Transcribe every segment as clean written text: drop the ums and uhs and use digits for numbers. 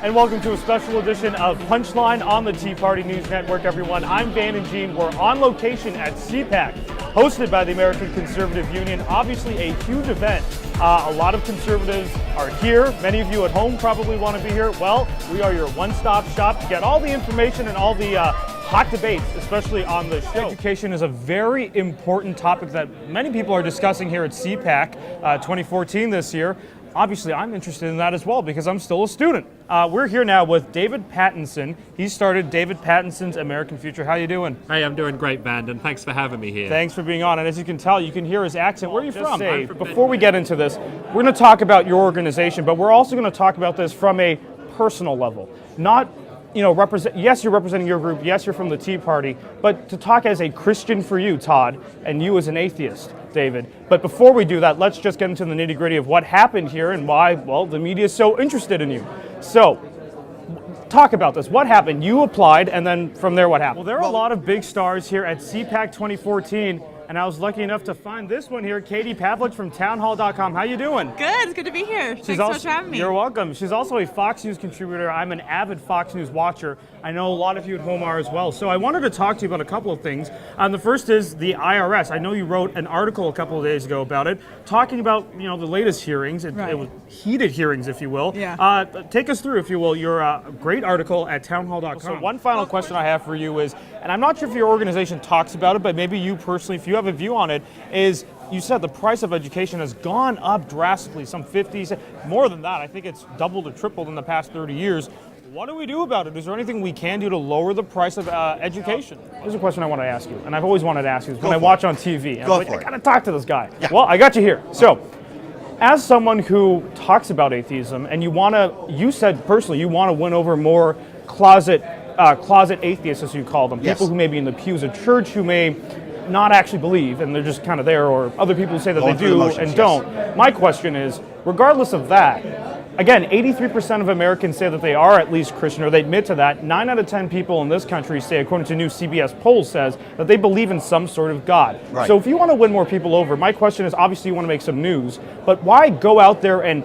And welcome to a special edition of Punchline on the Tea Party News Network, everyone. I'm Vandon. We're on location at CPAC, hosted by the American Conservative Union. Obviously a huge event. A lot of conservatives are here. Many of you at home probably want to be here. Well, we are your one-stop shop to get all the information and all the hot debates, especially on the show. Education is a very important topic that many people are discussing here at CPAC 2014 this year. Obviously, I'm interested in that as well because I'm still a student. We're here now with David Pattinson. He started David Pattinson's American Future. How you doing? Hey, I'm doing great, Vandon. Thanks for having me here. Thanks for being on. And as you can tell, you can hear his accent. Where are you from? Before we get into this, we're going to talk about your organization, but we're also going to talk about this from a personal level. Not, yes, you're representing your group. Yes, you're from the Tea Party. But to talk as a Christian for you, Todd, and you as an atheist, David. But before we do that, let's just get into the nitty-gritty of what happened here and why, well, the media is so interested in you. So, talk about this. What happened? You applied, and then from there, what happened? Well, there are a lot of big stars here at CPAC 2014, and I was lucky enough to find this one here, Katie Pavlich from townhall.com. How you doing? Good. It's good to be here. Thanks so much for having me. You're welcome. She's also a Fox News contributor. I'm an avid Fox News watcher. I know a lot of you at home are as well. So I wanted to talk to you about a couple of things. The first is the IRS. I know you wrote an article a couple of days ago about it, talking about the latest hearings. It was heated hearings, if you will. Yeah. Take us through, if you will, your great article at townhall.com. So one final question I have for you is, and I'm not sure if your organization talks about it, but maybe you personally, if you have a view on it, is you said the price of education has gone up drastically, some 50, more than that. I think it's doubled or tripled in the past 30 years. What do we do about it? Is there anything we can do to lower the price of education? Here's a question I want to ask you, and I've always wanted to ask you when I watch on TV. And I got to talk to this guy. Yeah. Well, I got you here. So, as someone who talks about atheism, and you said personally you want to win over more closet atheists, as you call them, people who may be in the pews of church, who may not actually believe, and they're just kind of there, or other people who say that they do and don't. My question is, regardless of that, again, 83% of Americans say that they are at least Christian, or they admit to that. 9 out of 10 people in this country say, according to new CBS polls, says that they believe in some sort of God. Right. So if you want to win more people over, my question is, obviously you want to make some news, but why go out there and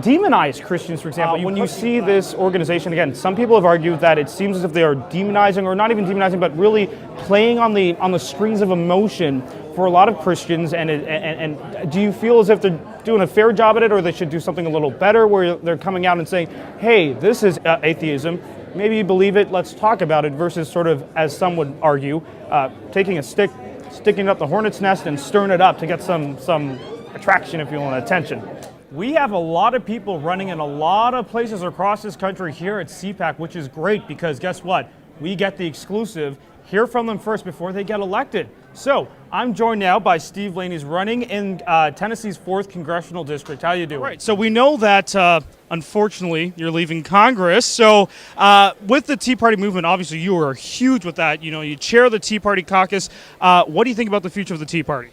demonize Christians, for example? When you see this organization, again, some people have argued that it seems as if they are demonizing, or not even demonizing, but really playing on the strings of emotion for a lot of Christians. And do you feel as if they're doing a fair job at it, or they should do something a little better, where they're coming out and saying, hey, this is atheism, maybe you believe it, let's talk about it, versus sort of, as some would argue, taking a stick, sticking up the hornet's nest and stirring it up to get some attraction, if you will, and attention? We have a lot of people running in a lot of places across this country here at CPAC, which is great because guess what? We get the exclusive, hear from them first before they get elected. So I'm joined now by Steve Lane. He's running in Tennessee's 4th Congressional District. How you doing? Right. So we know that unfortunately you're leaving Congress. So with the Tea Party movement, obviously you are huge with that. You chair the Tea Party caucus. What do you think about the future of the Tea Party?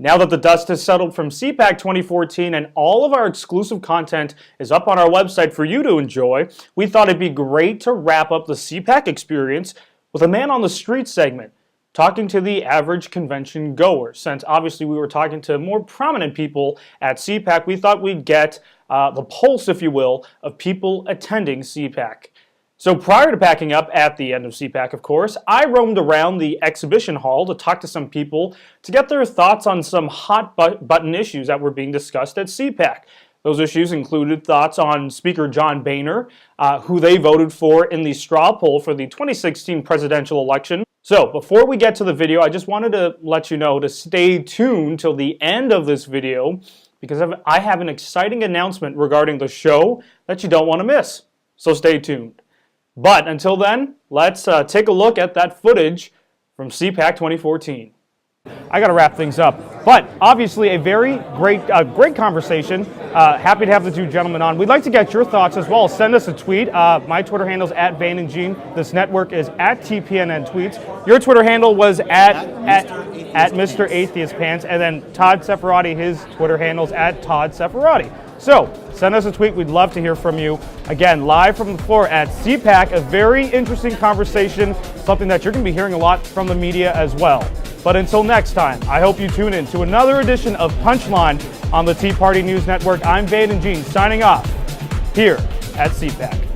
Now that the dust has settled from CPAC 2014 and all of our exclusive content is up on our website for you to enjoy, we thought it'd be great to wrap up the CPAC experience with a man on the street segment, talking to the average convention goer. Since obviously we were talking to more prominent people at CPAC, we thought we'd get the pulse, if you will, of people attending CPAC. So prior to packing up at the end of CPAC, of course, I roamed around the exhibition hall to talk to some people to get their thoughts on some hot button issues that were being discussed at CPAC. Those issues included thoughts on Speaker John Boehner, who they voted for in the straw poll for the 2016 presidential election. So before we get to the video, I just wanted to let you know to stay tuned till the end of this video because I have an exciting announcement regarding the show that you don't want to miss. So stay tuned. But until then, let's take a look at that footage from CPAC 2014. I got to wrap things up. But obviously a very great conversation. Happy to have the two gentlemen on. We'd like to get your thoughts as well. Send us a tweet. My Twitter handle is @VandonGene. This network is @TPNN Tweets. Your Twitter handle was at Mr. Atheist Pants. And then Todd Seferati, his Twitter handle is @Todd Seferati. So send us a tweet. We'd love to hear from you. Again, live from the floor at CPAC, a very interesting conversation, something that you're going to be hearing a lot from the media as well. But until next time, I hope you tune in to another edition of Punchline on the Tea Party News Network. I'm Vandon signing off here at CPAC.